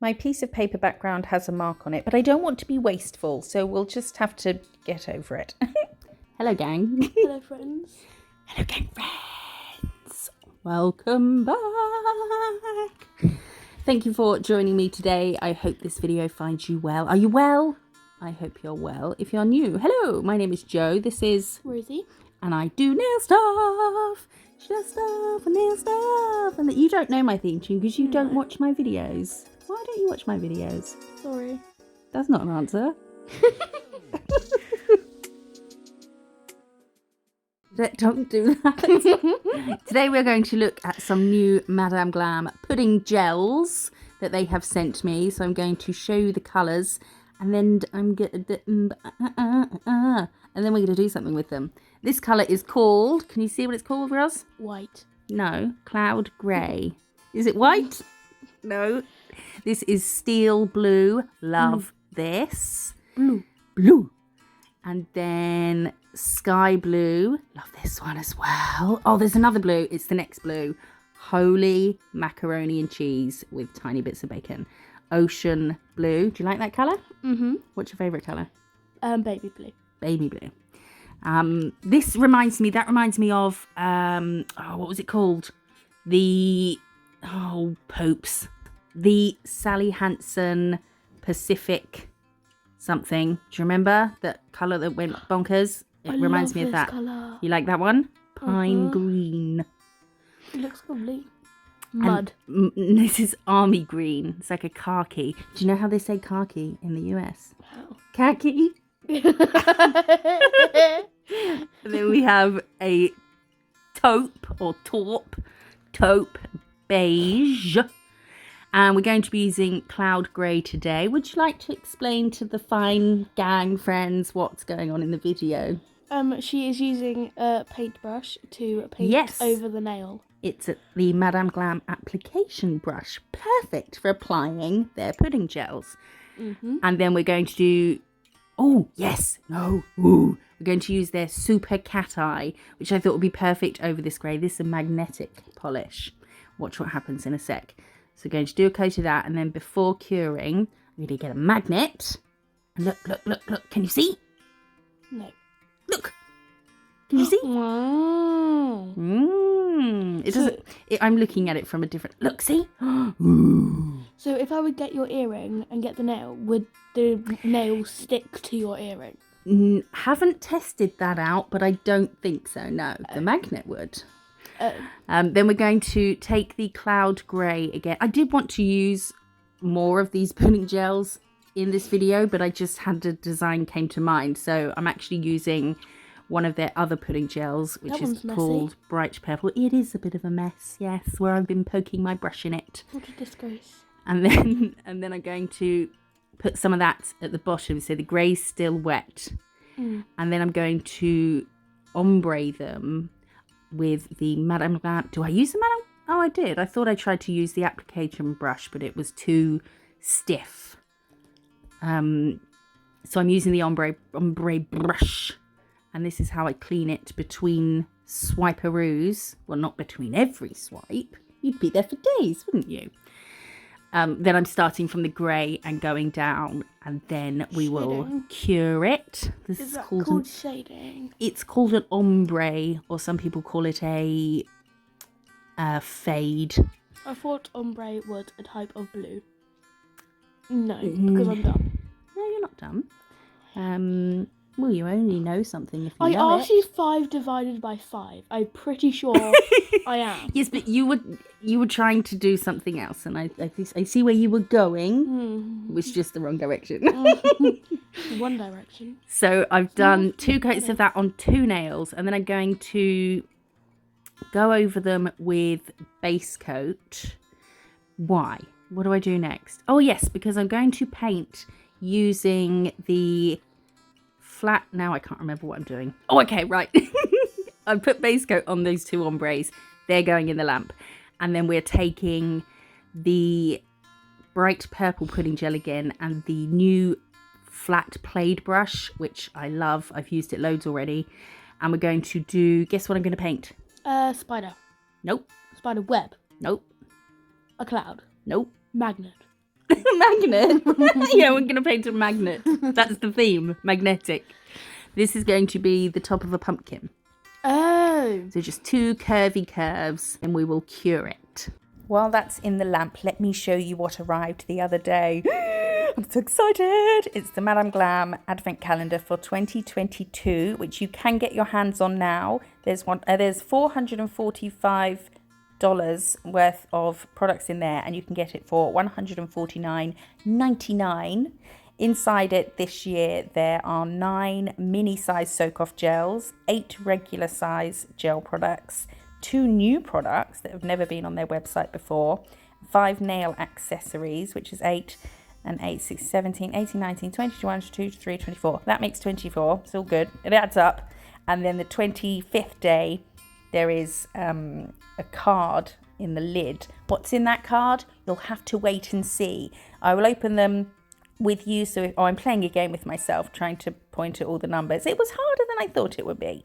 My piece of paper background has a mark on it, but I don't want to be wasteful, so we'll just have to get over it. Hello, gang. Hello, friends. Hello, gang friends. Welcome back. Thank you for joining me today. I hope this video finds you well. Are you well? I hope you're well. If you're new, hello, my name is Jo. This is Rosie. And I do nail stuff. She does stuff and nail stuff. And that you don't know my theme tune because you don't watch my videos. Why don't you watch my videos? Sorry. That's not an answer. Don't do that. Today we're going to look at some new Madame Glam pudding gels that they have sent me. So I'm going to show you the colours, and then and then we're going to do something with them. This colour is called, can you see what it's called, Roz? White. No, cloud grey. Is it white? No. This is steel blue. Love this. Blue. And then sky blue. Love this one as well. Oh, there's another blue. It's the next blue. Holy macaroni and cheese with tiny bits of bacon. Ocean blue. Do you like that colour? Mm-hmm. What's your favourite colour? Baby blue. Baby blue. That reminds me of, what was it called? Popes. The Sally Hansen Pacific something. Do you remember that colour that went bonkers? It reminds me of that. Colour. You like that one? Pine green. It looks lovely. Mud. This is army green. It's like a khaki. Do you know how they say khaki in the US? Wow. Khaki. And then we have a taupe beige. And we're going to be using cloud grey today. Would you like to explain to the fine gang friends what's going on in the video? She is using a paintbrush to paint over the nail. It's the Madame Glam application brush. Perfect for applying their pudding gels. Mm-hmm. And then we're going to do... We're going to use their Super Cat Eye, which I thought would be perfect over this grey. This is a magnetic polish. Watch what happens in a sec. So we're going to do a coat of that, and then before curing, I'm going to get a magnet. And look. Can you see? No. Look. Can you see? Wow. It doesn't. I'm looking at it from a different. Look, see? So if I would get your earring and get the nail, would the nail stick to your earring? Haven't tested that out, but I don't think so. No, the magnet would. Then we're going to take the cloud grey again. I did want to use more of these pudding gels in this video, but I just had a design came to mind. So I'm actually using one of their other pudding gels, which is called Bright Purple. It is a bit of a mess, yes, where I've been poking my brush in it. What a disgrace. And then I'm going to put some of that at the bottom, so the grey's still wet. And then I'm going to ombre them with the Madame Glam. Do I use the Madame? Oh, I did. I thought I tried to use the application brush, but it was too stiff. So I'm using the ombre brush, and this is how I clean it between swiperoos. Well, not between every swipe. You'd be there for days, wouldn't you? Then I'm starting from the grey and going down, and then we will cure it. This is called shading. It's called an ombre, or some people call it a fade. I thought ombre was a type of blue. No, because I'm dumb. No, you're not dumb. Well, you only know something if you know it. I asked you 5 divided by 5. I'm pretty sure I am. Yes, but you were trying to do something else, and I see where you were going. It was just the wrong direction. One direction. So I've done 2 coats of that on 2 nails, and then I'm going to go over them with base coat. Why? What do I do next? Oh yes, because I'm going to paint using the flat. Now I can't remember what I'm doing. Oh, okay, right. I put base coat on those 2 ombres. They're going in the lamp. And then we're taking the bright purple pudding gel again and the new flat Plaid brush, which I love. I've used it loads already. And we're going to do, guess what I'm going to paint? Spider. Nope. Spider web. Nope. A cloud. Nope. Magnet. Magnet? Yeah, we're going to paint a magnet. That's the theme, magnetic. This is going to be the top of a pumpkin. Oh. So just 2 curvy curves and we will cure it. While that's in the lamp, let me show you what arrived the other day. I'm so excited. It's the Madame Glam Advent Calendar for 2022, which you can get your hands on now. There's $445 worth of products in there, and you can get it for $149.99. Inside it this year, there are 9 mini size soak off gels, 8 regular size gel products, 2 new products that have never been on their website before, 5 nail accessories, which is 8 and 8, 6, 17, 18, 19, 20, 21, 22, 23, 24. That makes 24. It's all good. It adds up. And then the 25th day, there is a card in the lid. What's in that card? You'll have to wait and see. I will open them with you. So I'm playing a game with myself, trying to point at all the numbers. It was harder than I thought it would be.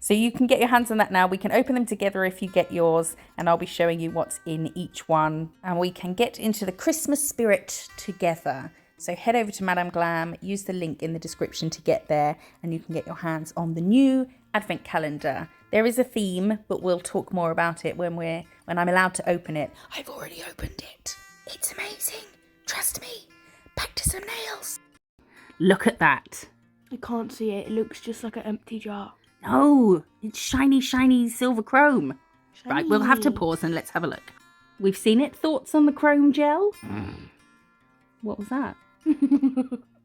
So you can get your hands on that now. We can open them together if you get yours, and I'll be showing you what's in each one. And we can get into the Christmas spirit together. So head over to Madame Glam, use the link in the description to get there, and you can get your hands on the new Advent Calendar. There is a theme, but we'll talk more about it when I'm allowed to open it. I've already opened it. It's amazing. Trust me. Back to some nails. Look at that. I can't see it. It looks just like an empty jar. No, it's shiny, shiny silver chrome. Shiny. Right, we'll have to pause and let's have a look. We've seen it. Thoughts on the chrome gel? What was that?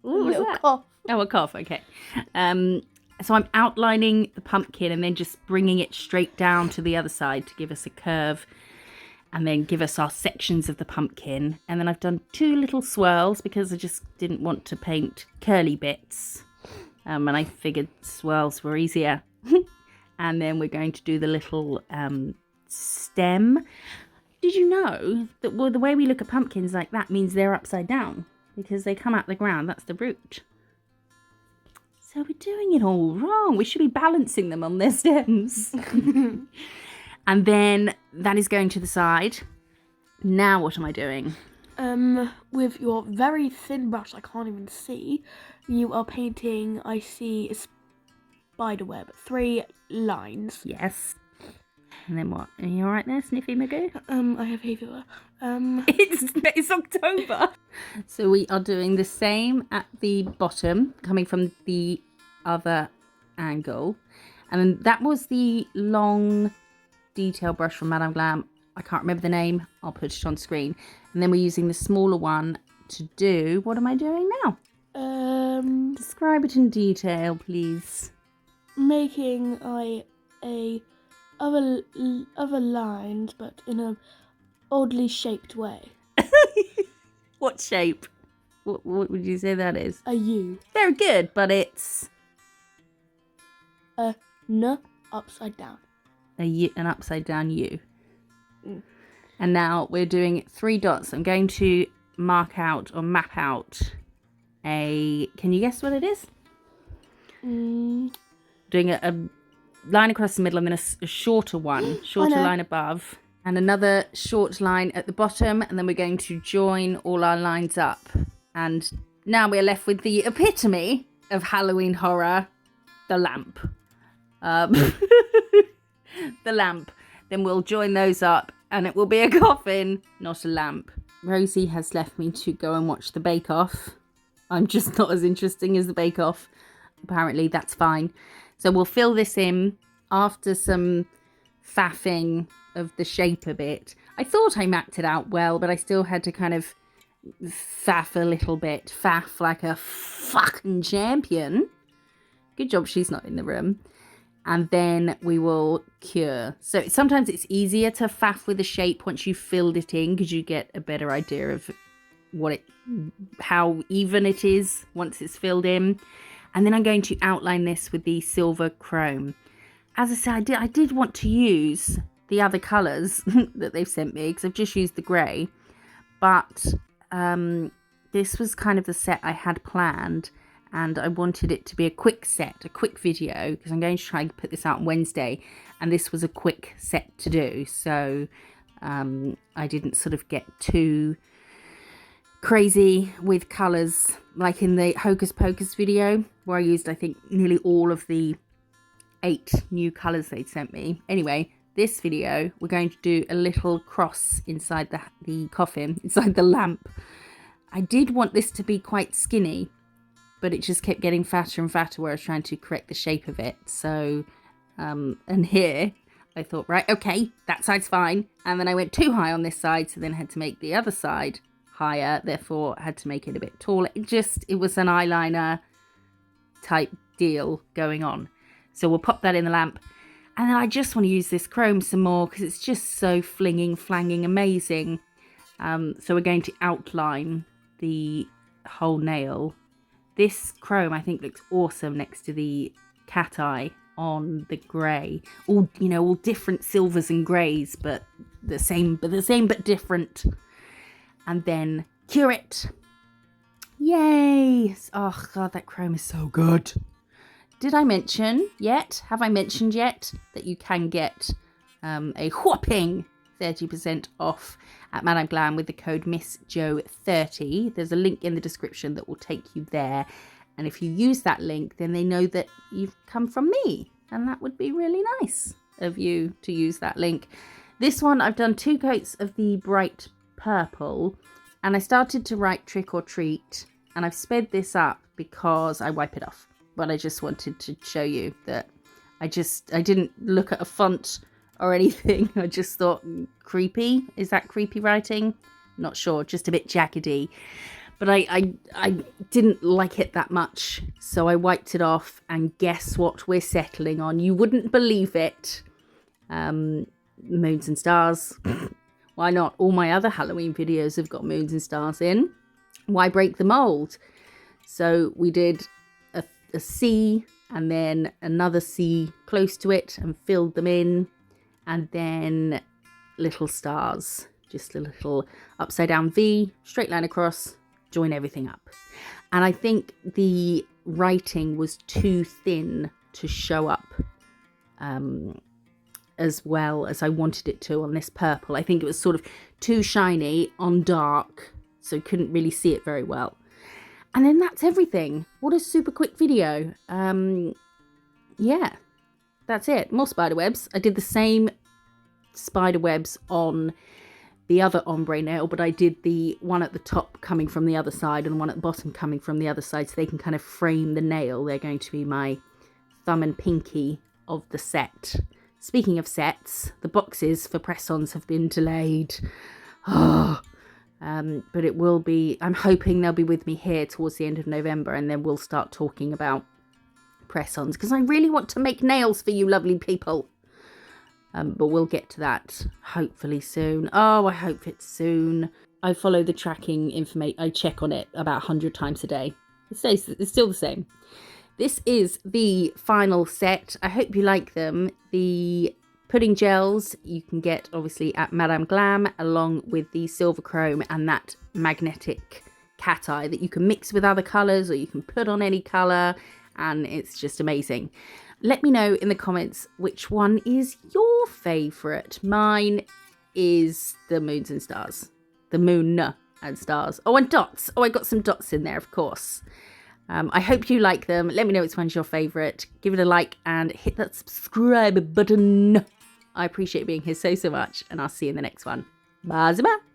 What was that? Cough. Oh, a cough. Okay. So I'm outlining the pumpkin and then just bringing it straight down to the other side to give us a curve and then give us our sections of the pumpkin. And then I've done 2 little swirls because I just didn't want to paint curly bits. And I figured swirls were easier. And then we're going to do the little stem. Did you know that the way we look at pumpkins like that means they're upside down? Because they come out the ground. That's the root. So we're doing it all wrong. We should be balancing them on their stems. And then that is going to the side. Now what am I doing? With your very thin brush, I can't even see, you are painting, I see, a spider web. 3 lines. Yes. And then what? Are you all right there, Sniffy Magoo? I have hay fever. It's October. So we are doing the same at the bottom, coming from the other angle. And then that was the long detail brush from Madame Glam. I can't remember the name. I'll put it on screen. And then we're using the smaller one to do... What am I doing now? Describe it in detail, please. Making other lines, but in a oddly shaped way. What shape? What would you say that is? A U. Very good, but it's... A N upside down. An upside down U. And now we're doing 3 dots. I'm going to mark out or map out a... Can you guess what it is? Doing a line across the middle and then a shorter one. Shorter line above. And another short line at the bottom. And then we're going to join all our lines up. And now we're left with the epitome of Halloween horror. The lamp. The lamp. Then we'll join those up and it will be a coffin, not a lamp. Rosie has left me to go and watch the Bake Off. I'm just not as interesting as the Bake Off. Apparently that's fine. So we'll fill this in after some faffing of the shape a bit. I thought I mapped it out well, but I still had to kind of faff a little bit. Faff like a fucking champion. Good job she's not in the room. And then we will cure. So sometimes it's easier to faff with a shape once you've filled it in because you get a better idea of how even it is once it's filled in. And then I'm going to outline this with the silver chrome. As I said, I did want to use the other colours that they've sent me because I've just used the grey. But this was kind of the set I had planned. And I wanted it to be a quick set, a quick video, because I'm going to try and put this out on Wednesday. And this was a quick set to do. So I didn't sort of get too crazy with colours, like in the Hocus Pocus video, where I used, I think, nearly all of the 8 new colours they'd sent me. Anyway, this video, we're going to do a little cross inside the coffin, inside the lamp. I did want this to be quite skinny, but it just kept getting fatter and fatter where I was trying to correct the shape of it. So, and here, I thought, right, okay, that side's fine. And then I went too high on this side, so then I had to make the other side higher, therefore I had to make it a bit taller. It was an eyeliner type deal going on. So we'll pop that in the lamp. And then I just want to use this chrome some more because it's just so flanging amazing. So we're going to outline the whole nail. This chrome I think looks awesome next to the cat eye on the grey. All, you know, all different silvers and greys, but the same but different. And then cure it. Yay! Oh god, that chrome is so good. Did I mention yet? Have I mentioned yet that you can get a whopping 30% off at Madame Glam with the code MISSJO30? There's a link in the description that will take you there. And if you use that link, then they know that you've come from me. And that would be really nice of you to use that link. This one, I've done 2 coats of the bright purple. And I started to write Trick or Treat. And I've sped this up because I wipe it off. But I just wanted to show you that I didn't look at a font or anything. I just thought, creepy? Is that creepy writing? Not sure, just a bit jaggedy. But I didn't like it that much. So I wiped it off, and guess what we're settling on? You wouldn't believe it. Moons and stars. Why not? All my other Halloween videos have got moons and stars in. Why break the mold? So we did a C and then another C close to it and filled them in, and then little stars, just a little upside down V, straight line across, join everything up. And I think the writing was too thin to show up as well as I wanted it to on this purple. I think it was sort of too shiny on dark, so couldn't really see it very well. And then that's everything. What a super quick video. Yeah, that's it. More spider webs. I did the same spider webs on the other ombre nail, but I did the one at the top coming from the other side and one at the bottom coming from the other side, so they can kind of frame the nail. They're going to be my thumb and pinky of the set. Speaking of sets, the boxes for press-ons have been delayed. Oh. But it will be, I'm hoping they'll be with me here towards the end of November, and then we'll start talking about press-ons, because I really want to make nails for you lovely people. But we'll get to that hopefully soon. Oh, I hope it's soon. I follow the tracking information. I check on it about 100 times a day. It's still the same. This is the final set. I hope you like them. The pudding gels you can get obviously at Madame Glam, along with the silver chrome and that magnetic cat eye that you can mix with other colours or you can put on any colour, and it's just amazing. Let me know in the comments which one is your favourite. Mine is the moons and stars. The moon and stars. Oh, and dots. Oh, I got some dots in there, of course. I hope you like them. Let me know which one's your favourite. Give it a like and hit that subscribe button. I appreciate being here so much, and I'll see you in the next one. Bye-bye.